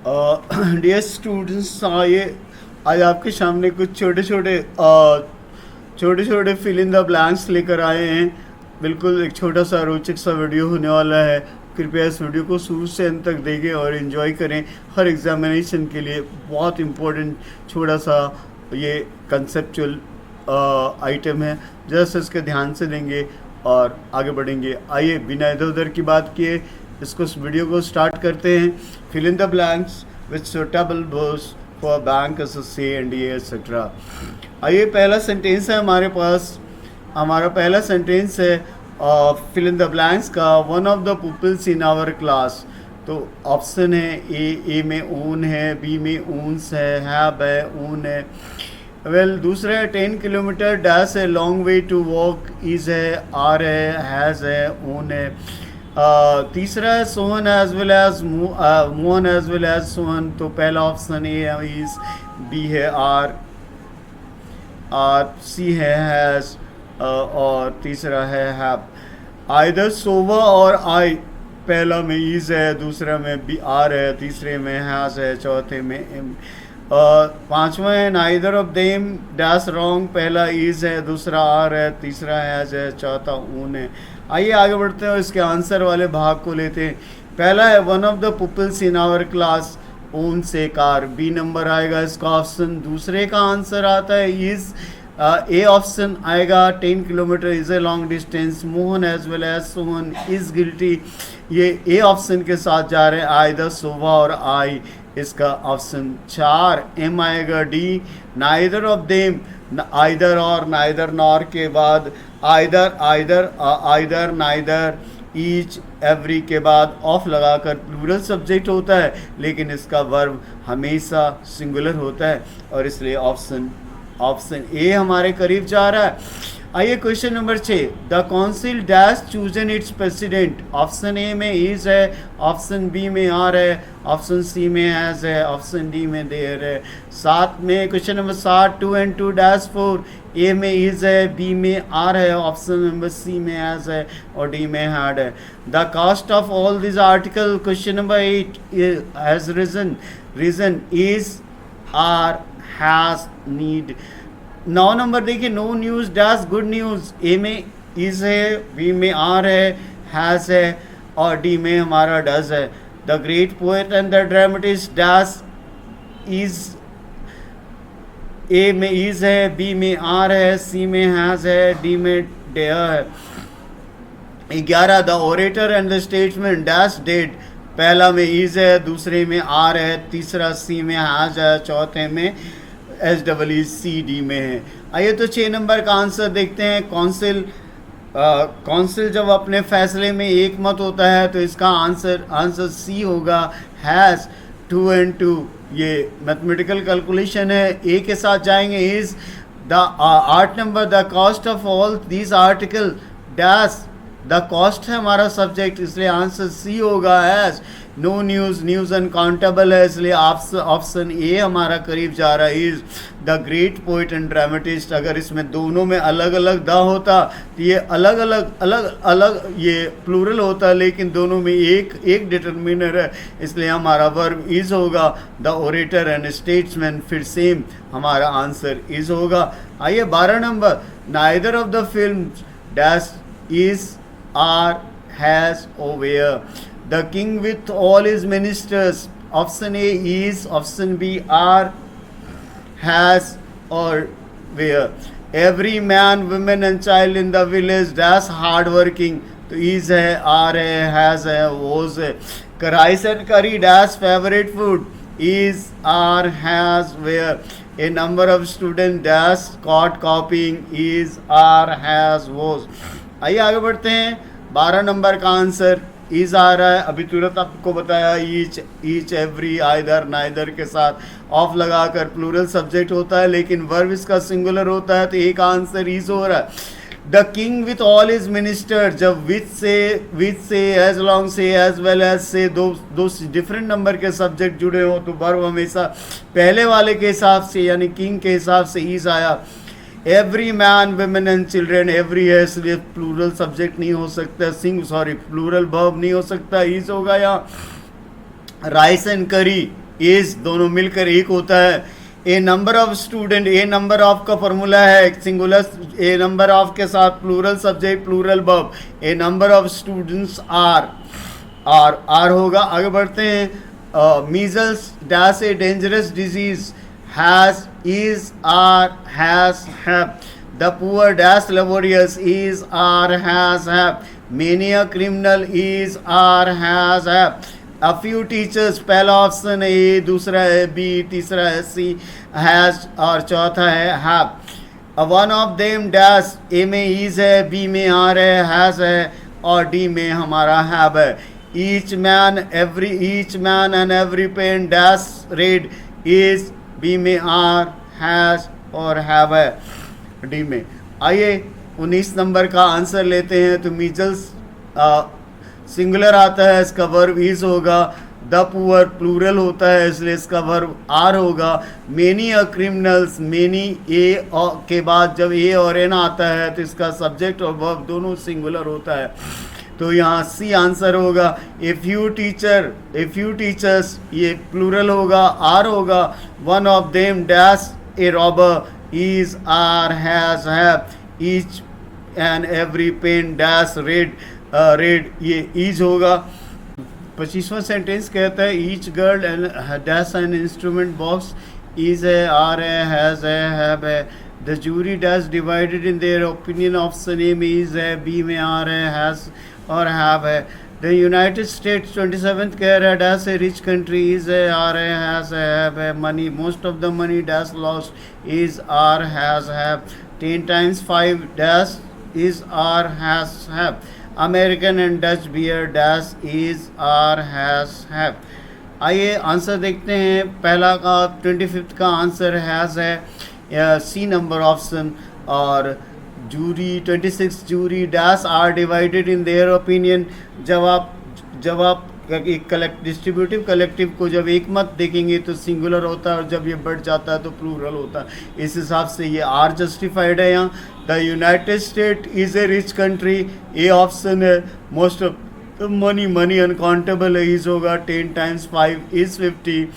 Dear students, आइए आज आपके सामने कुछ छोटे छोटे फिल इन द ब्लैंक्स लेकर आए हैं। बिल्कुल एक छोटा सा रोचक सा वीडियो होने वाला है। कृपया इस वीडियो को शुरू से अंत तक देखें और एंजॉय करें। हर एग्जामिनेशन के लिए बहुत इम्पोर्टेंट छोटा सा ये कंसेप्चुअल आइटम है। जस्ट इसके ध्यान से देंगे और आगे बढ़ेंगे। आइए बिना इधर उधर की बात किए इसको इस वीडियो को स्टार्ट करते हैं। Fill in the blanks with suitable words for bank SSC NDA etcetera. आइए पहला सेंटेंस है हमारे पास। हमारा पहला सेंटेंस है फिल इन द ब्लैंक्स का, one of the peoples in our class. तो ऑप्शन है ए में ओन है, बी में ओन्स है, हैव है, ओन है। वेल दूसरा है 10 किलोमीटर डैश है, long way to walk, is है, आर है, हैज़ है, ओन है। तीसरा है Sohan as well as Mohan as well as Sohan. तो पहला ऑप्शन ए है इज, बी है आर, सी है हैज़ और तीसरा है हैव। आइदर सोवा और आई, पहला में इज है, दूसरा में बी आर है, तीसरे में हैज़ है, चौथे में एम। पांचवा है neither of them dash wrong, पहला इज है, दूसरा आर है, तीसरा हैज़ है, चौथा ऊन है। आइए आगे बढ़ते हैं, इसके आंसर वाले भाग को लेते हैं। पहला है one of the peoples in our class, own से कार, बी नंबर आएगा इसका ऑप्शन। दूसरे का आंसर आता है इज, ए ऑप्शन आएगा 10 kilometre is a long distance, Mohan as well as Sohan is guilty, ये ए ऑप्शन के साथ जा रहे हैं। आइदर सोवा और आई, इसका ऑप्शन 4 एम आएगा। D neither of them, either और नाइदर नॉर के बाद आइदर नाइदर ईच एवरी के बाद ऑफ लगाकर प्लूरल सब्जेक्ट होता है, लेकिन इसका वर्ब हमेशा सिंगुलर होता है और इसलिए ऑप्शन ए हमारे करीब जा रहा है। आइए question number 6, the council dash chosen it's president. Option A में इज है, ऑप्शन बी में आर है, ऑप्शन सी में हैज है, ऑप्शन डी में देयर है। 7 में क्वेश्चन नंबर 7, 2 and 2 डैश 4, ए में इज है, बी में आर है, ऑप्शन नंबर सी में हैज है और डी में हैड है। The cost of all this article, question number 8 has reason is, are, has, need. 9 number देखिए, no news dash good news, A में इज है, बी में आर है, हैज़ है और डी में हमारा डज है। The great poet and the dramatist dash is, A में इज है, बी में आर है, सी में हैज़ है, डी में डेयर है। 11 the orator and the statesman dash dead, पहला में इज है, दूसरे में आर है, तीसरा सी में हैज़ है, चौथे में SEED में है। आइए तो 6 नंबर का आंसर देखते हैं। कौंसिल जब अपने फैसले में एक मत होता है तो इसका आंसर सी होगा, हैज़ 2 and 2। ये मैथमेटिकल कैलकुलेशन है। ए के साथ जाएंगे is the 8 number, the cost of all this article dash, the cost है हमारा सब्जेक्ट, इसलिए आंसर सी होगा हैज़। नो न्यूज़ अनकाउंटेबल है, इसलिए ऑप्शन ए हमारा करीब जा रहा है, is the great poet and dramatist. अगर इसमें दोनों में अलग अलग द होता तो ये अलग अलग ये प्लूरल होता, लेकिन दोनों में एक डिटर्मिनर है, इसलिए हमारा वर्ब इज होगा। द ओरेटर एंड स्टेट्समैन फिर सेम हमारा आंसर इज होगा। आइए 12 number, neither of the film dash is, are, has और were. The king with all his ministers, option A is, option B are, has or where। Every man, woman and child in the village dash hard working, तो is है, are है, has है, was है। Rice and curry dash favorite food, is, are, has, where। A number of students dash caught copying, is, are, has, was। आइए आगे बढ़ते हैं। 12 number का आंसर इज आ रहा है। अभी तुरंत आपको बताया ईच एवरी आइदर नाइदर के साथ ऑफ लगाकर प्लूरल सब्जेक्ट होता है, लेकिन वर्ब इसका सिंगुलर होता है, तो एक आंसर इज हो रहा है। The king with all his minister, जब विथ से एज लॉन्ग से एज वेल एज से दो डिफरेंट नंबर के सब्जेक्ट जुड़े हो तो वर्ब हमेशा पहले वाले के हिसाब से यानी किंग के हिसाब से इज आया। Every man, women and children, every है इसलिए प्लूरल सब्जेक्ट नहीं हो सकता, प्लूरल वर्ब नहीं हो सकता, इज होगा। यहाँ राइस एंड करी इज दोनों मिलकर एक होता है। A number of student, a number of का फॉर्मूला है सिंगुलर, ए नंबर ऑफ के साथ plural subject plural verb, a number of students are होगा। आगे बढ़ते हैं। Measles dash a dangerous disease, has is are has have. The poor dash laborious, is are has have. Many a criminal, is are has have. A few teachers, पहला option है A, दूसरा है B, तीसरा है सी, has और चौथा है have. One of them dash, A में इज है, बी में आर है, हैज है और डी में हमारा हैव है। Each man and every pen dash red, is, B में आर, हैज और हैव है डी में। आइए 19 नंबर का आंसर लेते हैं। तो मीजल्स सिंगुलर आता है, इसका वर्ब इज होगा। द पुअर प्लूरल होता है इसलिए इसका वर्ब आर होगा। मेनी अ क्रिमिनल्स, मेनी ए के बाद जब ए और एन आता है तो इसका सब्जेक्ट और वर्ब दोनों सिंगुलर होता है, तो यहाँ सी आंसर होगा। ए फ्यू टीचर्स ये प्लूरल होगा, आर होगा। One of them dash a robber, is are has have. Each and every pen dash red ये ईज होगा। 25वां सेंटेंस कहता है each girl and dash an instrument box, is है, are है, हैज है, हैव है। The jury dash divided in their opinion, option A में इज है, बी में आर है, हैज और हैव है। द यूनाइटेड स्टेट्स 27th कह रहा है dash a rich country, is है, आर है, हैज है, हैव है। Money, most of the money dash lost, is, are, has, have. 10 times 5 dash is, are, has, have. American and Dutch beer dash is, are, has, have. आइए answer देखते हैं। पहला का 25th का answer has है, C number option. और jury 26 jury dash are divided in their opinion. जब आप एक डिस्ट्रीब्यूटिव कलेक्टिव को जब एक मत देखेंगे तो सिंगुलर होता है और जब ये बढ़ जाता है तो प्लूरल होता है। इस हिसाब से ये आर जस्टिफाइड है यहाँ। The United state is a rich country, A option है। मोस्ट ऑफ मनी अनकाउंटेबल है, इज होगा। 10 times 5 इज 50,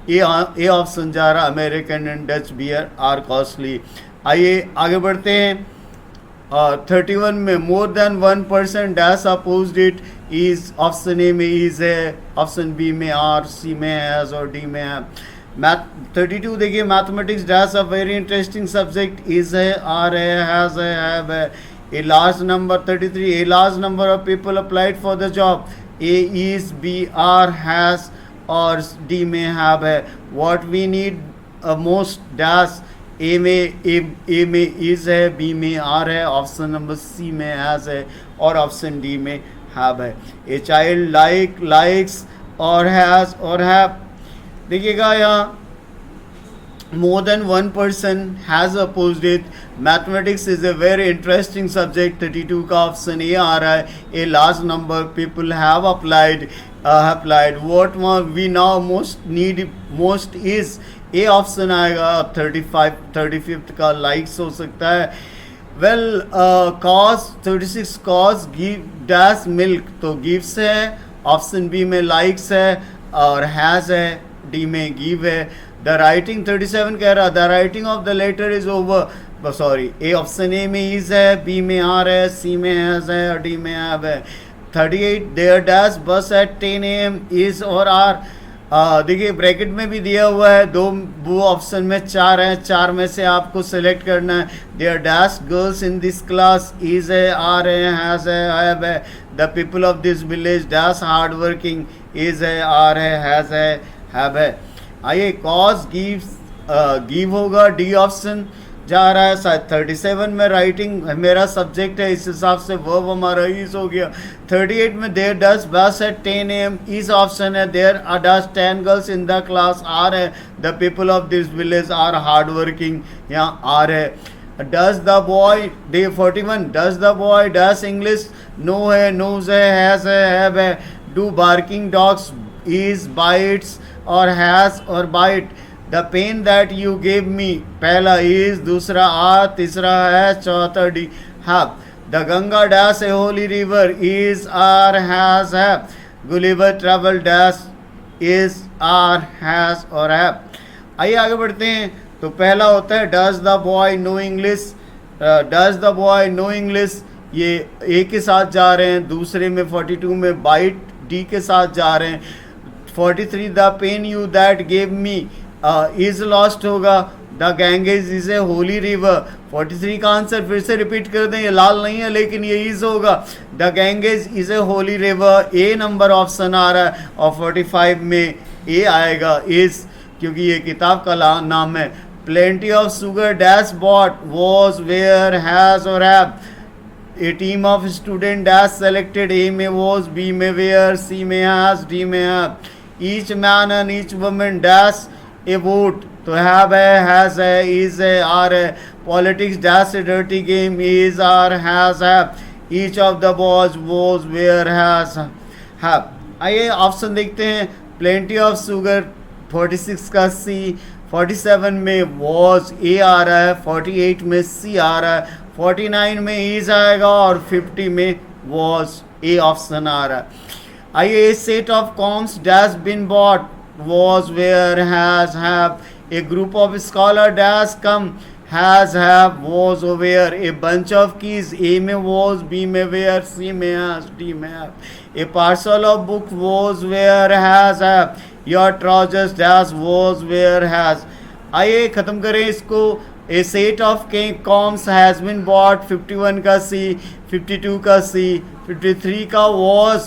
ए ऑप्शन जा रहा। American and Dutch beer are costly. आइए आगे बढ़ते हैं। 31 में more than 1% dash opposed it, is, option A में इज है, ऑप्शन बी में आर, सी में हैज और डी में है। मैथ 32 देखिए, mathematics dash a very interesting subject, is है, आर है, हैज है, हैव है। A large number 33, a large number of people applied for the job, A is, B are, has और डी में हैव है। What we need most dash, A में is है, B में आर है, ऑप्शन नंबर सी में has है और ऑप्शन डी में हैव है। ए चाइल्ड लाइक्स और हैज और हैव। देखिएगा यहाँ more than 1% has opposed it. Mathematics is a very interesting subject. 32 का ऑप्शन ए आ रहा है। A large number people have applied. What we now most is A option आएगा। 35 का likes हो सकता है। Well cause 36 cause give dash milk, तो gives है, ऑप्शन बी में लाइक्स है और हैज़ है, डी में गिव है। द राइटिंग 37 कह रहा the writing of the letter is over, sorry, a option A में इज है, बी में आर है, सी में हैज है और डी में हैव है। 38 देयर डैश बस एट 10 AM इज और आर। देखिए ब्रैकेट में भी दिया हुआ है, वो ऑप्शन में 4 हैं, 4 में से आपको सेलेक्ट करना है। There dash girls in this class, is है, आर है, हैज है, हैव है। The people of this village dash hard working, is है, आर है, हैज है, हैव है। आइए कॉज गिव होगा, डी ऑप्शन जा रहा है। 37 में राइटिंग मेरा सब्जेक्ट है, इस हिसाब से वर्ब हमारा इज हो गया। 38 में there does bus at 10 AM is option है। There are does 10 girls in the class, are है। The people of this village are hard working, यहाँ आर है। Does the boy, day 41 does the boy does English, no है, knows है, has है, have है। Do barking dogs, is, bites और has और bite. The pen that you gave me, पहला is, दूसरा आर, तीसरा है, चौथा D have. The Ganga dash a holy river, is, are, has, have. Gulliver travel dash is, are, has और have. आइए आगे बढ़ते हैं। तो पहला होता है does the boy know English. Does the boy know English, ये ए के साथ जा रहे हैं। दूसरे में 42 में बाइट डी के साथ जा रहे हैं। 43 the pen you that gave me is lost होगा। The Ganges is a holy river. 43 का आंसर फिर से रिपीट कर दें, ये लाल नहीं है लेकिन ये इज होगा। The Ganges is a holy river, A number option आ रहा है। और 45 में ए आएगा इज, क्योंकि ये किताब का नाम है। Plenty of sugar dash but was were has और have. A team of student dash selected, A में was, B में where, C में has, D में have. Each man and each woman dash a vote, तो have है, has है, is है, are है. Politics dash a dirty game, is, are, has, have. Each of the boys was, where, has, have. आइए option देखते हैं। Plenty of sugar 46 का C, 47 में was A आ रहा है, 48 में C आ रहा है, 49 में इज आएगा और 50 में was ए ऑप्शन आ रहा है। आइए a set of combs dash been bought was where has have। A group of scholar dash come has have was where। A bunch of keys A में was, बी में where, C में has, D में have। A parcel of book was where has have। Your trousers dash was where has। आइए ख़त्म करें इसको। A set of combs has been bought 51 का सी, 52 का सी, 53 का वॉज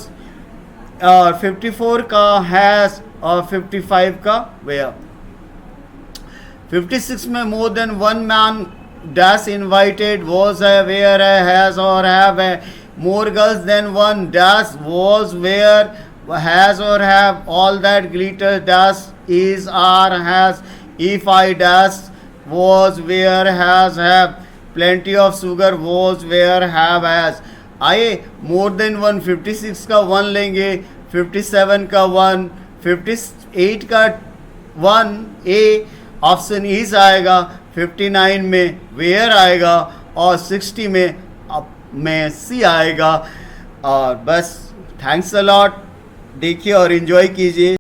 और 54 का हैज़ और 55 का वेयर। 56 में more than one man dash invited was है, वेयर है, हैज़ और हैव है। More girls than one dash was, were, has और have. All that glitter dash is, are, has. If I dash was, where, has, have। plenty of sugar was, where, have, has। आइए more than one 56 का 1 लेंगे, 57 का 1, 58 का 1 A option is आएगा, 59 में where आएगा और 60 में सी आएगा। और बस थैंक्स अ लॉट, देखिए और इन्जॉय कीजिए।